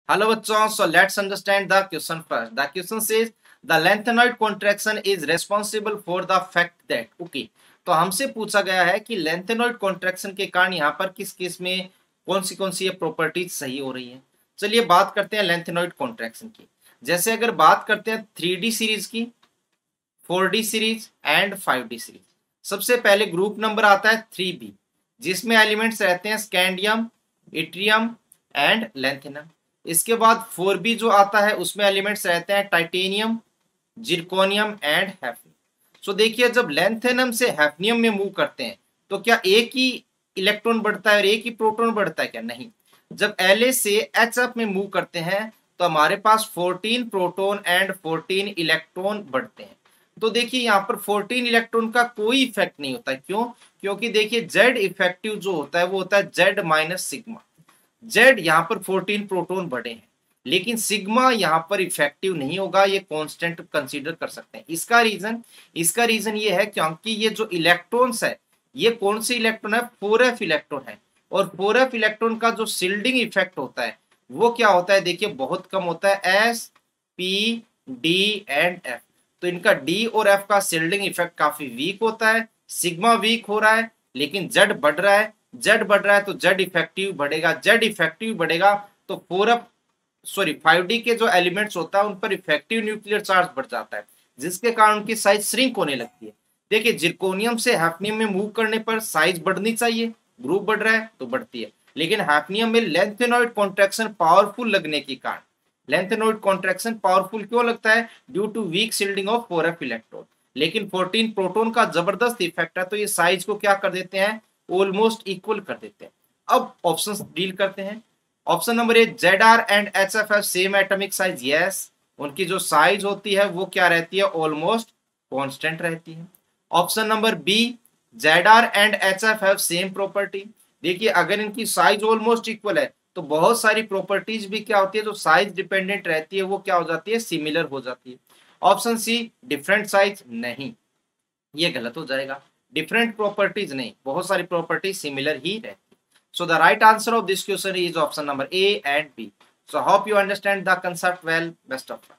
Hello bachon, so let's understand the question first. The question says the lengthenoid contraction is responsible for the fact that okay, तो हमसे पूछा गया है कि lanthanoid contraction के कारण यहाँ पर किस केस में कौन सी ये प्रॉपर्टीज सही हो रही है। चलिए बात करते हैं लेंथेनॉइड कॉन्ट्रैक्शन की। जैसे अगर बात करते हैं 3D सीरीज की, 4D series and 5D series. सबसे पहले ग्रुप नंबर आता है 3B, जिसमें एलिमेंट्स रहते हैं स्कैंडियम, इट्रियम एंड लेंथेनम। इसके बाद 4B जो आता है उसमें एलिमेंट्स रहते हैं टाइटेनियम, जिरकोनियम एंड हैफनियम। सो देखिए, जब लेंथेनम से हैफनियम में मूव करते हैं तो क्या एक ही इलेक्ट्रॉन बढ़ता है और एक ही प्रोटॉन बढ़ता है? क्या नहीं। जब La से HF में मूव करते हैं तो हमारे पास 14 प्रोटॉन एंड 14 इलेक्ट्रॉन बढ़ते हैं। तो देखिए यहाँ पर 14 इलेक्ट्रॉन का कोई इफेक्ट नहीं होता है। क्यों? क्योंकि देखिए जेड इफेक्टिव जो होता है वो होता है जेड माइनस सिग्मा। जेड यहाँ पर 14 प्रोटॉन बढ़े हैं, लेकिन सिग्मा यहाँ पर इफेक्टिव नहीं होगा, ये कांस्टेंट कंसीडर कर सकते हैं। इसका रीजन ये है क्योंकि ये जो इलेक्ट्रॉन्स है ये कौन से इलेक्ट्रॉन है? 4f इलेक्ट्रॉन है। और 4f इलेक्ट्रॉन का जो शिल्डिंग इफेक्ट होता है वो क्या होता है? देखिए बहुत कम होता है, S, P, D and F। तो इनका D और F का शिल्डिंग इफेक्ट काफी वीक होता है। सिग्मा वीक हो रहा है लेकिन जेड बढ़ रहा है। जेड बढ़ रहा है तो जेड इफेक्टिव बढ़ेगा। जेड इफेक्टिव बढ़ेगा तो 5D के जो एलिमेंट्स होता है उन पर इफेक्टिव न्यूक्लियर चार्ज बढ़ जाता है, जिसके कारण उनकी साइज श्रिंक होने लगती है। देखिए जिरकोनियम से हैफनियम में मूव करने पर साइज बढ़नी चाहिए, ग्रुप बढ़ रहा है तो बढ़ती है, लेकिन हैफनियम में लेंथेनॉइड कॉन्ट्रैक्शन पावरफुल लगने के कारण, लेंथेनॉइड कॉन्ट्रैक्शन पावरफुल क्यों लगता है? Due to weak shielding of 4f electron. लेकिन 14 प्रोटॉन का जबरदस्त इफेक्ट है तो ये साइज को क्या कर देते हैं? ऑलमोस्ट इक्वल कर देते हैं। अब ऑप्शंस डील करते हैं। Option number A, ZR and HF have same atomic size. Yes, उनकी जो साइज होती है वो क्या रहती है? ऑलमोस्ट कांस्टेंट रहती है। Option number B, ZR and HF have same property. देखिए अगर इनकी साइज ऑलमोस्ट इक्वल है तो बहुत सारी प्रॉपर्टीज भी क्या होती है जो साइज डिपेंडेंट रहती है वो क्या हो जाती है? सिमिलर हो जाती है। ऑप्शन सी, डिफरेंट साइज, नहीं, ये गलत हो जाएगा। डिफरेंट प्रॉपर्टीज नहीं, बहुत सारी प्रॉपर्टीज सिमिलर ही रहती है। So the right answer of this question is option number A and B. So hope you understand the concept well. Best of luck.